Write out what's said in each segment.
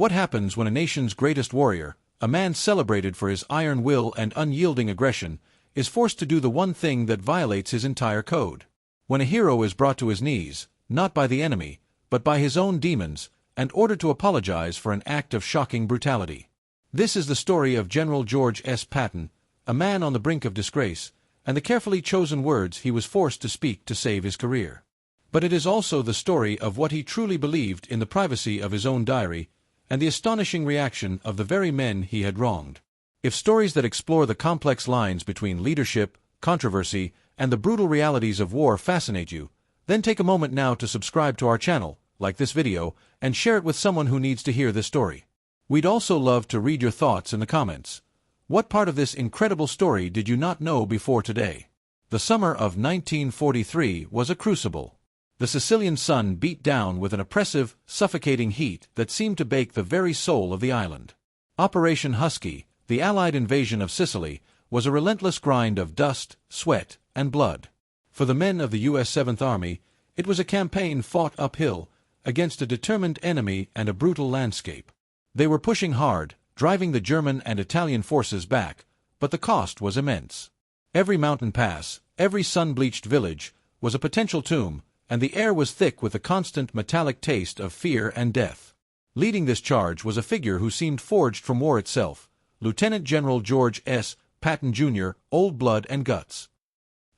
What happens when a nation's greatest warrior, a man celebrated for his iron will and unyielding aggression, is forced to do the one thing that violates his entire code? When a hero is brought to his knees, not by the enemy, but by his own demons, and ordered to apologize for an act of shocking brutality. This is the story of General George S. Patton, a man on the brink of disgrace, and the carefully chosen words he was forced to speak to save his career. But it is also the story of what he truly believed in the privacy of his own diary, and the astonishing reaction of the very men he had wronged. If stories that explore the complex lines between leadership, controversy, and the brutal realities of war fascinate you, then take a moment now to subscribe to our channel, like this video, and share it with someone who needs to hear this story. We'd also love to read your thoughts in the comments. What part of this incredible story did you not know before today? The summer of 1943 was a crucible. The Sicilian sun beat down with an oppressive, suffocating heat that seemed to bake the very soul of the island. Operation Husky, the Allied invasion of Sicily, was a relentless grind of dust, sweat, and blood. For the men of the U.S. 7th Army, it was a campaign fought uphill, against a determined enemy and a brutal landscape. They were pushing hard, driving the German and Italian forces back, but the cost was immense. Every mountain pass, every sun-bleached village, was a potential tomb, and the air was thick with the constant metallic taste of fear and death. Leading this charge was a figure who seemed forged from war itself, Lieutenant General George S. Patton, Jr., old blood and guts.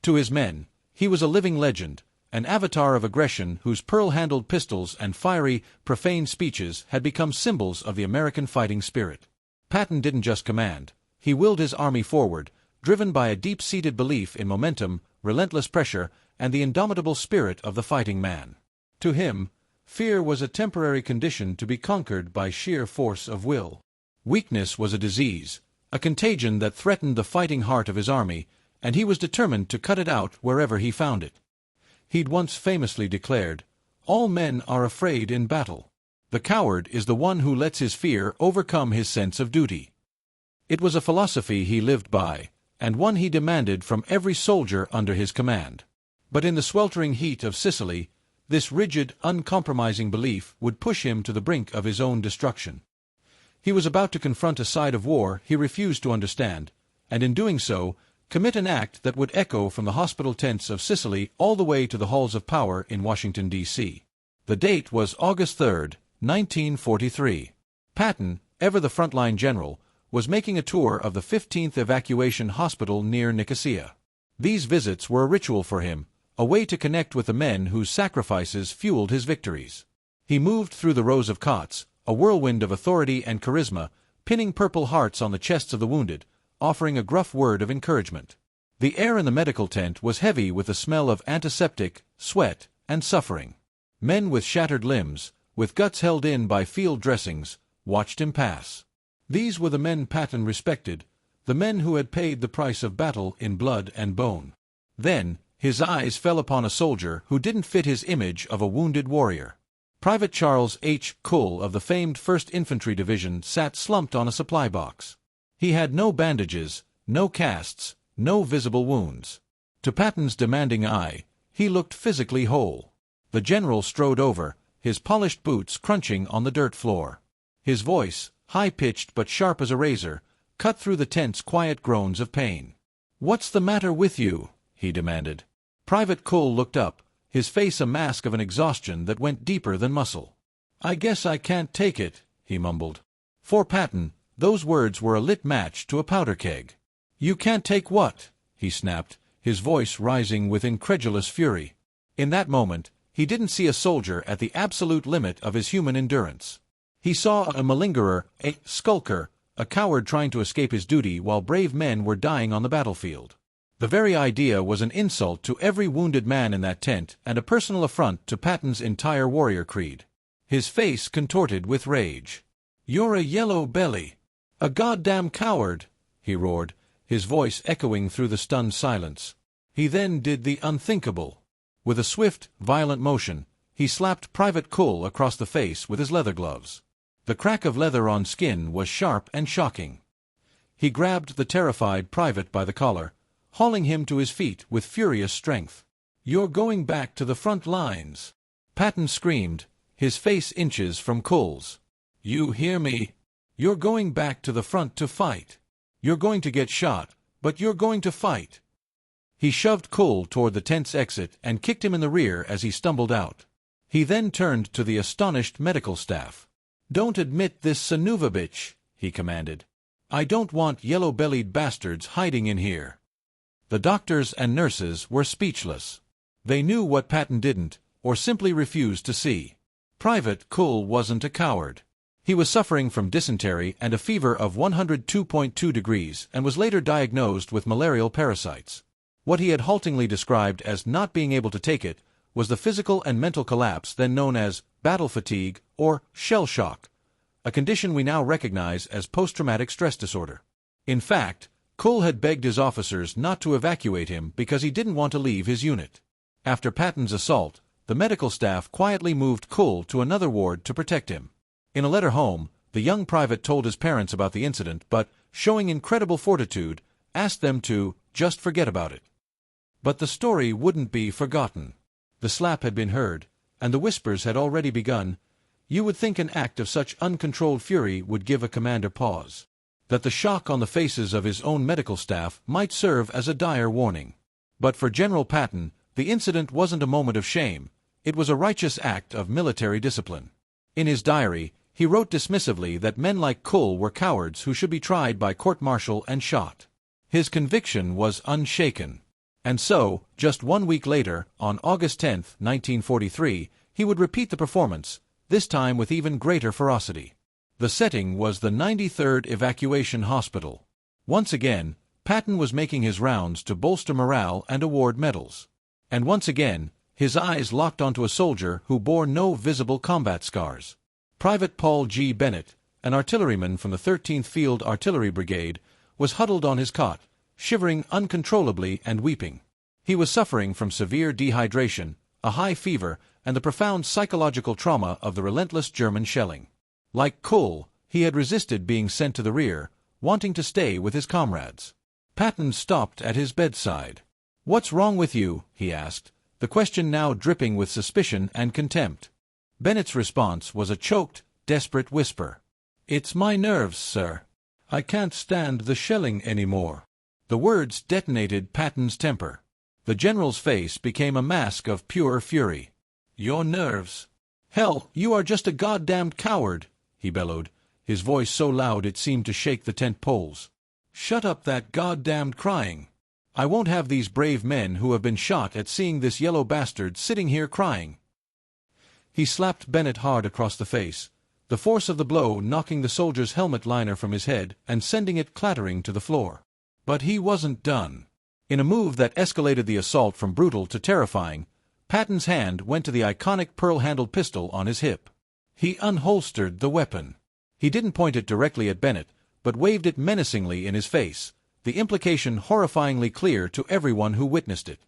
To his men, he was a living legend, an avatar of aggression whose pearl-handled pistols and fiery, profane speeches had become symbols of the American fighting spirit. Patton didn't just command, he willed his army forward, driven by a deep-seated belief in momentum, relentless pressure, and the indomitable spirit of the fighting man. To him, fear was a temporary condition to be conquered by sheer force of will. Weakness was a disease, a contagion that threatened the fighting heart of his army, and he was determined to cut it out wherever he found it. He'd once famously declared, "All men are afraid in battle. The coward is the one who lets his fear overcome his sense of duty." It was a philosophy he lived by, and one he demanded from every soldier under his command. But in the sweltering heat of Sicily, this rigid, uncompromising belief would push him to the brink of his own destruction. He was about to confront a side of war he refused to understand, and in doing so, commit an act that would echo from the hospital tents of Sicily all the way to the halls of power in Washington, D.C. The date was August 3, 1943. Patton, ever the frontline general, was making a tour of the 15th Evacuation Hospital near Nicosia. These visits were a ritual for him, a way to connect with the men whose sacrifices fueled his victories. He moved through the rows of cots, a whirlwind of authority and charisma, pinning purple hearts on the chests of the wounded, offering a gruff word of encouragement. The air in the medical tent was heavy with the smell of antiseptic, sweat, and suffering. Men with shattered limbs, with guts held in by field dressings, watched him pass. These were the men Patton respected, the men who had paid the price of battle in blood and bone. Then, his eyes fell upon a soldier who didn't fit his image of a wounded warrior. Private Charles H. Kull of the famed 1st Infantry Division sat slumped on a supply box. He had no bandages, no casts, no visible wounds. To Patton's demanding eye, he looked physically whole. The general strode over, his polished boots crunching on the dirt floor. His voice, high-pitched but sharp as a razor, cut through the tent's quiet groans of pain. "What's the matter with you?" he demanded. Private Kull looked up, his face a mask of an exhaustion that went deeper than muscle. "I guess I can't take it," he mumbled. For Patton, those words were a lit match to a powder keg. "You can't take what?" he snapped, his voice rising with incredulous fury. In that moment, he didn't see a soldier at the absolute limit of his human endurance. He saw a malingerer, a skulker, a coward trying to escape his duty while brave men were dying on the battlefield. The very idea was an insult to every wounded man in that tent and a personal affront to Patton's entire warrior creed. His face contorted with rage. "You're a yellow belly! A goddamn coward!" he roared, his voice echoing through the stunned silence. He then did the unthinkable. With a swift, violent motion, he slapped Private Kull across the face with his leather gloves. The crack of leather on skin was sharp and shocking. He grabbed the terrified private by the collar, hauling him to his feet with furious strength. "You're going back to the front lines!" Patton screamed, his face inches from Kull's. You hear me? You're going back to the front to fight. You're going to get shot, but you're going to fight." He shoved Cole toward the tent's exit and kicked him in the rear as he stumbled out. He then turned to the astonished medical staff. "Don't admit this Sanuvabitch," he commanded. "I don't want yellow-bellied bastards hiding in here." The doctors and nurses were speechless. They knew what Patton didn't, or simply refused to see. Private Cole wasn't a coward. He was suffering from dysentery and a fever of 102.2 degrees and was later diagnosed with malarial parasites. What he had haltingly described as not being able to take it was the physical and mental collapse then known as battle fatigue or shell shock, a condition we now recognize as post-traumatic stress disorder. In fact, Cole had begged his officers not to evacuate him because he didn't want to leave his unit. After Patton's assault, the medical staff quietly moved Cole to another ward to protect him. In a letter home, the young private told his parents about the incident but, showing incredible fortitude, asked them to just forget about it. But the story wouldn't be forgotten. The slap had been heard, and the whispers had already begun. You would think an act of such uncontrolled fury would give a commander pause. That the shock on the faces of his own medical staff might serve as a dire warning. But for General Patton, the incident wasn't a moment of shame. It was a righteous act of military discipline. In his diary, he wrote dismissively that men like Cole were cowards who should be tried by court-martial and shot. His conviction was unshaken. And so, just 1 week later, on August 10, 1943, he would repeat the performance, this time with even greater ferocity. The setting was the 93rd Evacuation Hospital. Once again, Patton was making his rounds to bolster morale and award medals. And once again, his eyes locked onto a soldier who bore no visible combat scars. Private Paul G. Bennett, an artilleryman from the 13th Field Artillery Brigade, was huddled on his cot, shivering uncontrollably and weeping. He was suffering from severe dehydration, a high fever, and the profound psychological trauma of the relentless German shelling. Like Cole, he had resisted being sent to the rear, wanting to stay with his comrades. Patton stopped at his bedside. "What's wrong with you?" he asked, the question now dripping with suspicion and contempt. Bennett's response was a choked, desperate whisper. "It's my nerves, sir. I can't stand the shelling anymore." The words detonated Patton's temper. The general's face became a mask of pure fury. "Your nerves? Hell, you are just a goddamned coward," he bellowed, his voice so loud it seemed to shake the tent poles. "Shut up that goddamned crying. I won't have these brave men who have been shot at seeing this yellow bastard sitting here crying." He slapped Bennett hard across the face, the force of the blow knocking the soldier's helmet liner from his head and sending it clattering to the floor. But he wasn't done. In a move that escalated the assault from brutal to terrifying, Patton's hand went to the iconic pearl-handled pistol on his hip. He unholstered the weapon. He didn't point it directly at Bennett, but waved it menacingly in his face, the implication horrifyingly clear to everyone who witnessed it.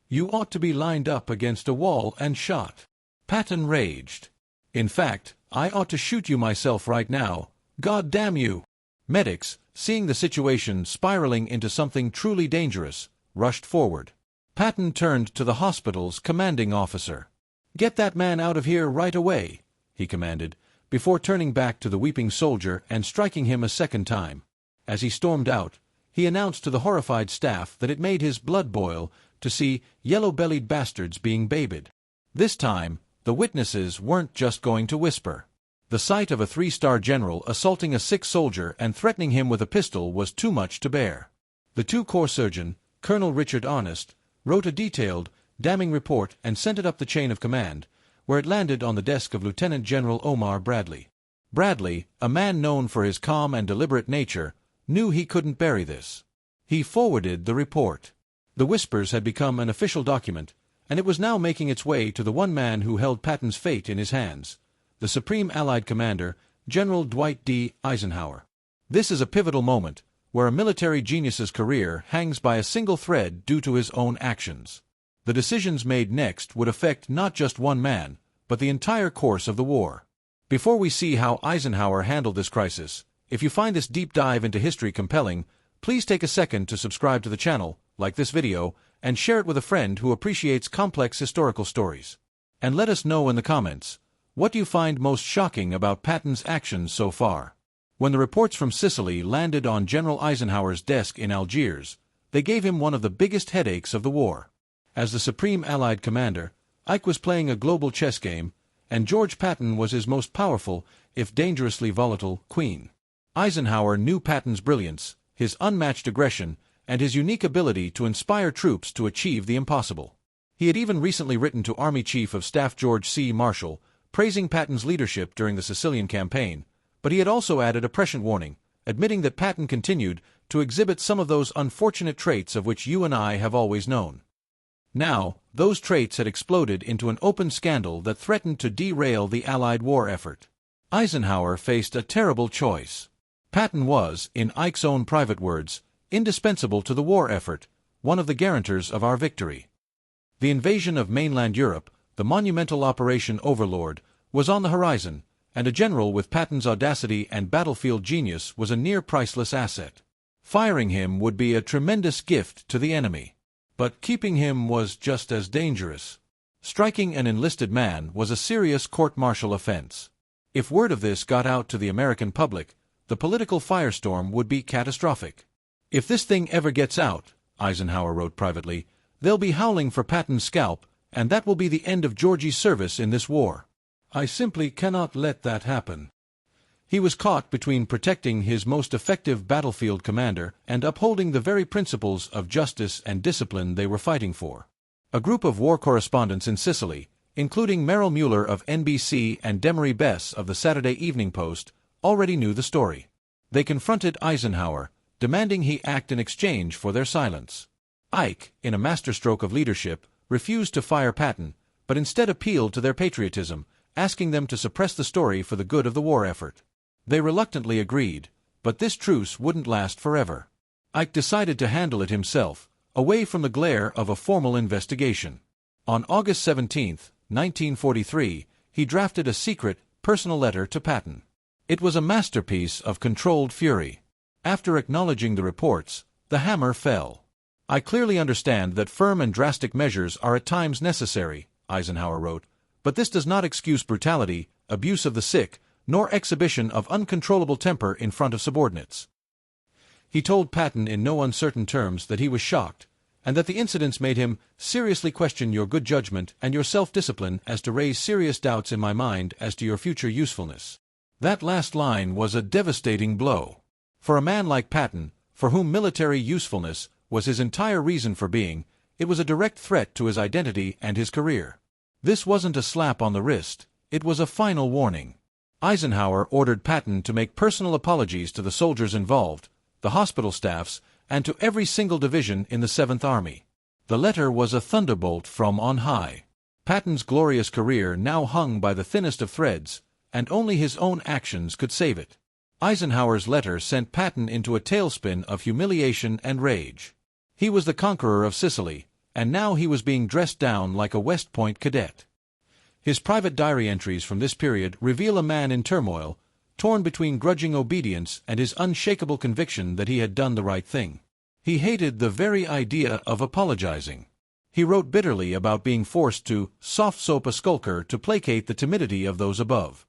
"You ought to be lined up against a wall and shot." Patton raged. "In fact, I ought to shoot you myself right now. God damn you!" Medics, seeing the situation spiraling into something truly dangerous, rushed forward. Patton turned to the hospital's commanding officer. "Get that man out of here right away," he commanded, before turning back to the weeping soldier and striking him a second time. As he stormed out, he announced to the horrified staff that it made his blood boil to see yellow-bellied bastards being babied. This time, the witnesses weren't just going to whisper. The sight of a 3-star general assaulting a sick soldier and threatening him with a pistol was too much to bear. The 2 Corps surgeon, Colonel Richard Arnest, wrote a detailed, damning report and sent it up the chain of command, where it landed on the desk of Lieutenant General Omar Bradley. Bradley, a man known for his calm and deliberate nature, knew he couldn't bury this. He forwarded the report. The whispers had become an official document, and it was now making its way to the one man who held Patton's fate in his hands, the Supreme Allied Commander, General Dwight D. Eisenhower. This is a pivotal moment, where a military genius's career hangs by a single thread due to his own actions. The decisions made next would affect not just one man, but the entire course of the war. Before we see how Eisenhower handled this crisis, if you find this deep dive into history compelling, please take a second to subscribe to the channel, like this video, and share it with a friend who appreciates complex historical stories. And let us know in the comments, What do you find most shocking about Patton's actions so far? When the reports from Sicily landed on General Eisenhower's desk in Algiers, they gave him one of the biggest headaches of the war. As the supreme Allied commander, Ike was playing a global chess game, and George Patton was his most powerful, if dangerously volatile, queen. Eisenhower knew Patton's brilliance, his unmatched aggression, and his unique ability to inspire troops to achieve the impossible. He had even recently written to Army Chief of Staff George C. Marshall, praising Patton's leadership during the Sicilian campaign, but he had also added a prescient warning, admitting that Patton continued to exhibit some of those unfortunate traits of which you and I have always known. Now, those traits had exploded into an open scandal that threatened to derail the Allied war effort. Eisenhower faced a terrible choice. Patton was, in Ike's own private words, indispensable to the war effort, one of the guarantors of our victory. The invasion of mainland Europe, the monumental Operation Overlord, was on the horizon, and a general with Patton's audacity and battlefield genius was a near-priceless asset. Firing him would be a tremendous gift to the enemy. But keeping him was just as dangerous. Striking an enlisted man was a serious court-martial offense. If word of this got out to the American public, the political firestorm would be catastrophic. If this thing ever gets out, Eisenhower wrote privately, they'll be howling for Patton's scalp, and that will be the end of Georgie's service in this war. I simply cannot let that happen. He was caught between protecting his most effective battlefield commander and upholding the very principles of justice and discipline they were fighting for. A group of war correspondents in Sicily, including Merrill Mueller of NBC and Demery Bess of the Saturday Evening Post, already knew the story. They confronted Eisenhower, demanding he act in exchange for their silence. Ike, in a masterstroke of leadership, refused to fire Patton, but instead appealed to their patriotism, asking them to suppress the story for the good of the war effort. They reluctantly agreed, but this truce wouldn't last forever. Ike decided to handle it himself, away from the glare of a formal investigation. On August 17, 1943, he drafted a secret, personal letter to Patton. It was a masterpiece of controlled fury. After acknowledging the reports, the hammer fell. I clearly understand that firm and drastic measures are at times necessary, Eisenhower wrote, but this does not excuse brutality, abuse of the sick, nor exhibition of uncontrollable temper in front of subordinates. He told Patton in no uncertain terms that he was shocked, and that the incidents made him seriously question your good judgment and your self-discipline as to raise serious doubts in my mind as to your future usefulness. That last line was a devastating blow. For a man like Patton, for whom military usefulness was his entire reason for being, it was a direct threat to his identity and his career. This wasn't a slap on the wrist, it was a final warning. Eisenhower ordered Patton to make personal apologies to the soldiers involved, the hospital staffs, and to every single division in the 7th Army. The letter was a thunderbolt from on high. Patton's glorious career now hung by the thinnest of threads, and only his own actions could save it. Eisenhower's letter sent Patton into a tailspin of humiliation and rage. He was the conqueror of Sicily, and now he was being dressed down like a West Point cadet. His private diary entries from this period reveal a man in turmoil, torn between grudging obedience and his unshakable conviction that he had done the right thing. He hated the very idea of apologizing. He wrote bitterly about being forced to soft-soap a skulker to placate the timidity of those above.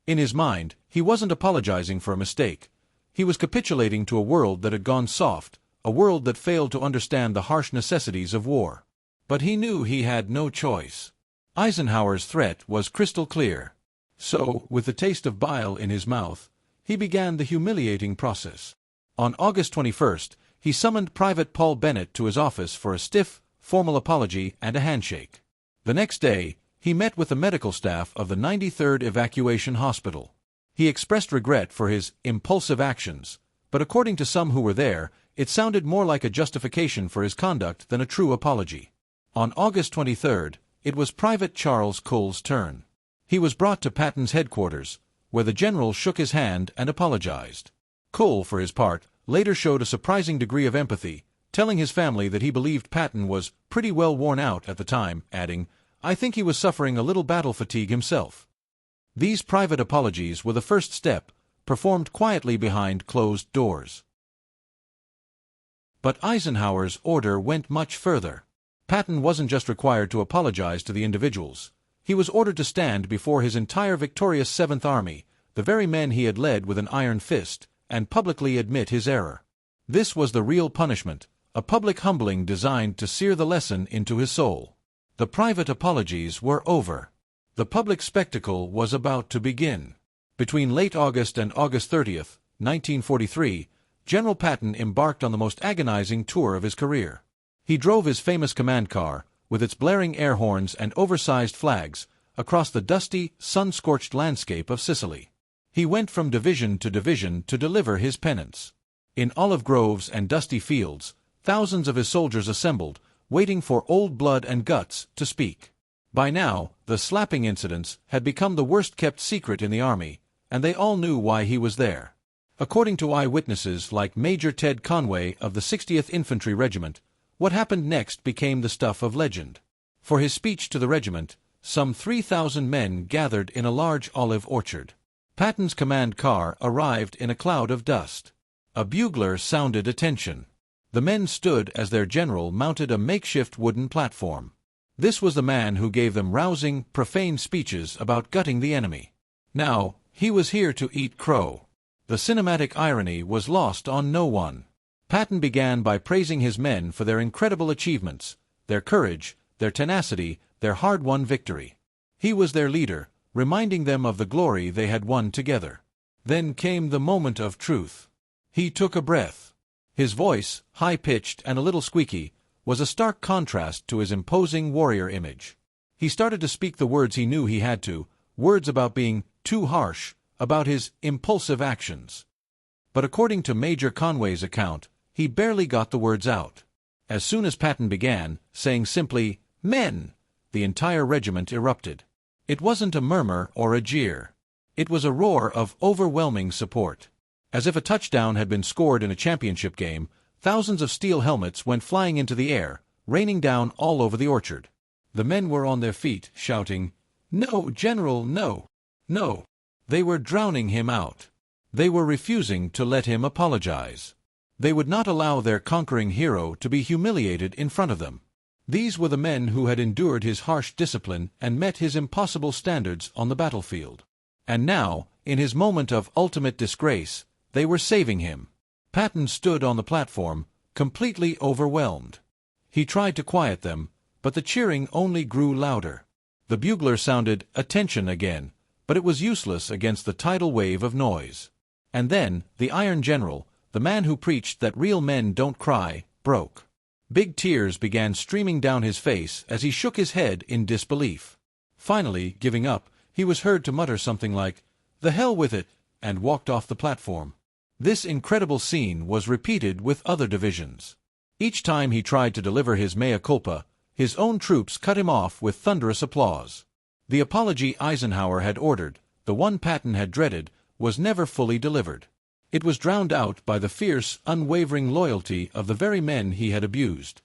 In his mind, he wasn't apologizing for a mistake. He was capitulating to a world that had gone soft, a world that failed to understand the harsh necessities of war. But he knew he had no choice. Eisenhower's threat was crystal clear. So, with the taste of bile in his mouth, he began the humiliating process. On August 21st, he summoned Private Paul Bennett to his office for a stiff, formal apology and a handshake. The next day, he met with the medical staff of the 93rd Evacuation Hospital. He expressed regret for his impulsive actions, but according to some who were there, it sounded more like a justification for his conduct than a true apology. On August 23rd, it was Private Charles Cole's turn. He was brought to Patton's headquarters, where the general shook his hand and apologized. Cole, for his part, later showed a surprising degree of empathy, telling his family that he believed Patton was pretty well worn out at the time, adding, "I think he was suffering a little battle fatigue himself." These private apologies were the first step, performed quietly behind closed doors. But Eisenhower's order went much further. Patton wasn't just required to apologize to the individuals. He was ordered to stand before his entire victorious Seventh Army, the very men he had led with an iron fist, and publicly admit his error. This was the real punishment, a public humbling designed to sear the lesson into his soul. The private apologies were over. The public spectacle was about to begin. Between late August and August 30th, 1943, General Patton embarked on the most agonizing tour of his career. He drove his famous command car, with its blaring air horns and oversized flags, across the dusty, sun-scorched landscape of Sicily. He went from division to division to deliver his penance. In olive groves and dusty fields, thousands of his soldiers assembled, waiting for old blood and guts to speak. By now, the slapping incidents had become the worst-kept secret in the army, and they all knew why he was there. According to eyewitnesses like Major Ted Conway of the 60th Infantry Regiment, what happened next became the stuff of legend. For his speech to the regiment, some 3,000 men gathered in a large olive orchard. Patton's command car arrived in a cloud of dust. A bugler sounded attention. The men stood as their general mounted a makeshift wooden platform. This was the man who gave them rousing, profane speeches about gutting the enemy. Now, he was here to eat crow. The cinematic irony was lost on no one. Patton began by praising his men for their incredible achievements, their courage, their tenacity, their hard-won victory. He was their leader, reminding them of the glory they had won together. Then came the moment of truth. He took a breath. His voice, high-pitched and a little squeaky, was a stark contrast to his imposing warrior image. He started to speak the words he knew he had to, words about being too harsh, about his impulsive actions. But according to Major Conway's account, he barely got the words out. As soon as Patton began, saying simply, "Men!" the entire regiment erupted. It wasn't a murmur or a jeer. It was a roar of overwhelming support. As if a touchdown had been scored in a championship game, thousands of steel helmets went flying into the air, raining down all over the orchard. The men were on their feet, shouting, "No, General, no! No!" They were drowning him out. They were refusing to let him apologize. They would not allow their conquering hero to be humiliated in front of them. These were the men who had endured his harsh discipline and met his impossible standards on the battlefield. And now, in his moment of ultimate disgrace, they were saving him. Patton stood on the platform, completely overwhelmed. He tried to quiet them, but the cheering only grew louder. The bugler sounded "attention" again, but it was useless against the tidal wave of noise. And then, the Iron General, the man who preached that real men don't cry, broke. Big tears began streaming down his face as he shook his head in disbelief. Finally, giving up, he was heard to mutter something like, "The hell with it," and walked off the platform. This incredible scene was repeated with other divisions. Each time he tried to deliver his mea culpa, his own troops cut him off with thunderous applause. The apology Eisenhower had ordered, the one Patton had dreaded, was never fully delivered. It was drowned out by the fierce, unwavering loyalty of the very men he had abused.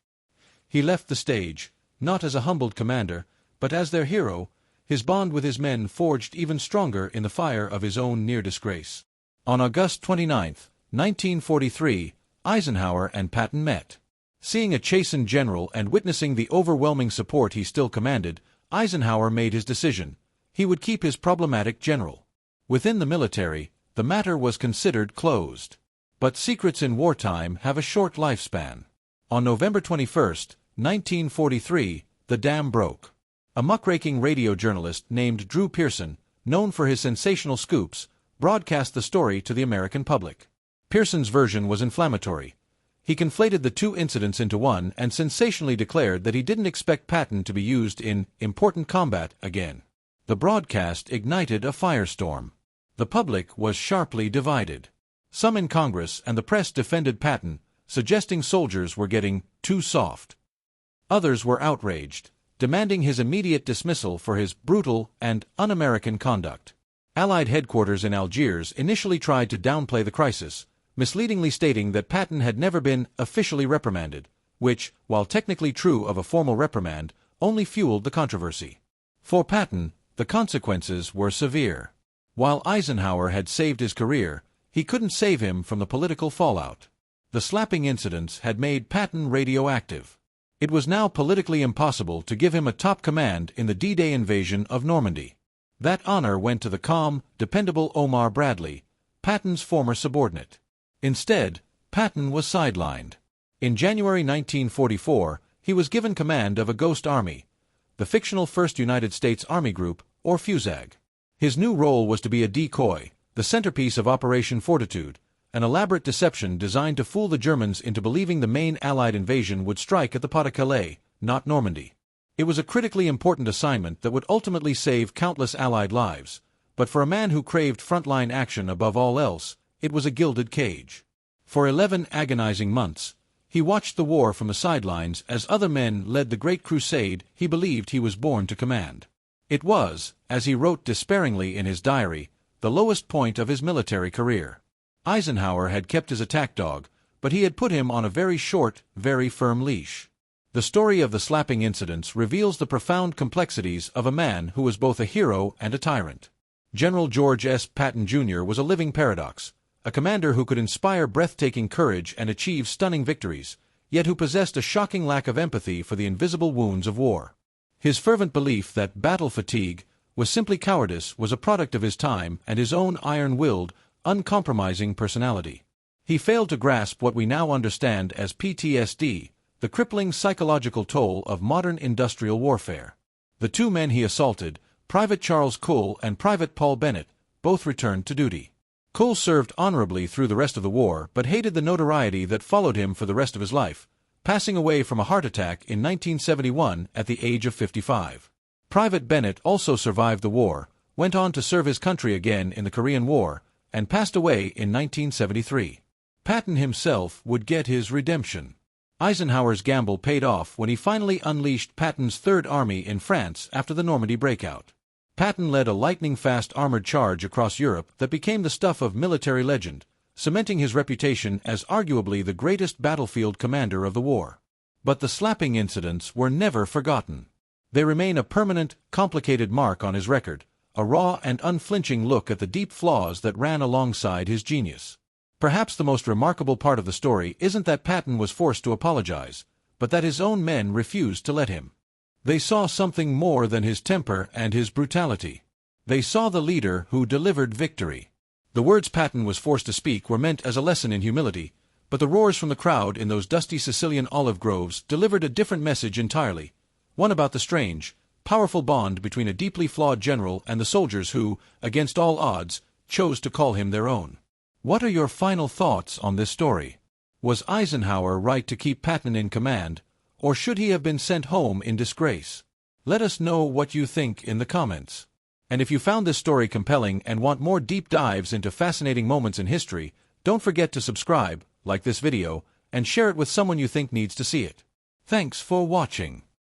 He left the stage, not as a humbled commander, but as their hero, his bond with his men forged even stronger in the fire of his own near disgrace. On August 29, 1943, Eisenhower and Patton met. Seeing a chastened general and witnessing the overwhelming support he still commanded, Eisenhower made his decision. He would keep his problematic general. Within the military, the matter was considered closed. But secrets in wartime have a short lifespan. On November 21, 1943, the dam broke. A muckraking radio journalist named Drew Pearson, known for his sensational scoops, broadcast the story to the American public. Pearson's version was inflammatory. He conflated the two incidents into one and sensationally declared that he didn't expect Patton to be used in important combat again. The broadcast ignited a firestorm. The public was sharply divided. Some in Congress and the press defended Patton, suggesting soldiers were getting too soft. Others were outraged, demanding his immediate dismissal for his brutal and un-American conduct. Allied headquarters in Algiers initially tried to downplay the crisis, misleadingly stating that Patton had never been officially reprimanded, which, while technically true of a formal reprimand, only fueled the controversy. For Patton, the consequences were severe. While Eisenhower had saved his career, he couldn't save him from the political fallout. The slapping incidents had made Patton radioactive. It was now politically impossible to give him a top command in the D-Day invasion of Normandy. That honor went to the calm, dependable Omar Bradley, Patton's former subordinate. Instead, Patton was sidelined. In January 1944, he was given command of a ghost army, the fictional 1st United States Army Group, or FUSAG. His new role was to be a decoy, the centerpiece of Operation Fortitude, an elaborate deception designed to fool the Germans into believing the main Allied invasion would strike at the Pas-de-Calais, not Normandy. It was a critically important assignment that would ultimately save countless Allied lives, but for a man who craved frontline action above all else, it was a gilded cage. For 11 agonizing months, he watched the war from the sidelines as other men led the great crusade he believed he was born to command. It was, as he wrote despairingly in his diary, the lowest point of his military career. Eisenhower had kept his attack dog, but he had put him on a very short, very firm leash. The story of the slapping incidents reveals the profound complexities of a man who was both a hero and a tyrant. General George S. Patton, Jr. was a living paradox, a commander who could inspire breathtaking courage and achieve stunning victories, yet who possessed a shocking lack of empathy for the invisible wounds of war. His fervent belief that battle fatigue was simply cowardice was a product of his time and his own iron-willed, uncompromising personality. He failed to grasp what we now understand as PTSD, the crippling psychological toll of modern industrial warfare. The two men he assaulted, Private Charles Kuhl and Private Paul Bennett, both returned to duty. Kuhl served honorably through the rest of the war but hated the notoriety that followed him for the rest of his life, passing away from a heart attack in 1971 at the age of 55. Private Bennett also survived the war, went on to serve his country again in the Korean War, and passed away in 1973. Patton himself would get his redemption. Eisenhower's gamble paid off when he finally unleashed Patton's Third Army in France after the Normandy breakout. Patton led a lightning-fast armored charge across Europe that became the stuff of military legend, cementing his reputation as arguably the greatest battlefield commander of the war. But the slapping incidents were never forgotten. They remain a permanent, complicated mark on his record, a raw and unflinching look at the deep flaws that ran alongside his genius. Perhaps the most remarkable part of the story isn't that Patton was forced to apologize, but that his own men refused to let him. They saw something more than his temper and his brutality. They saw the leader who delivered victory. The words Patton was forced to speak were meant as a lesson in humility, but the roars from the crowd in those dusty Sicilian olive groves delivered a different message entirely, one about the strange, powerful bond between a deeply flawed general and the soldiers who, against all odds, chose to call him their own. What are your final thoughts on this story? Was Eisenhower right to keep Patton in command, or should he have been sent home in disgrace? Let us know what you think in the comments. And if you found this story compelling and want more deep dives into fascinating moments in history, don't forget to subscribe, like this video, and share it with someone you think needs to see it. Thanks for watching.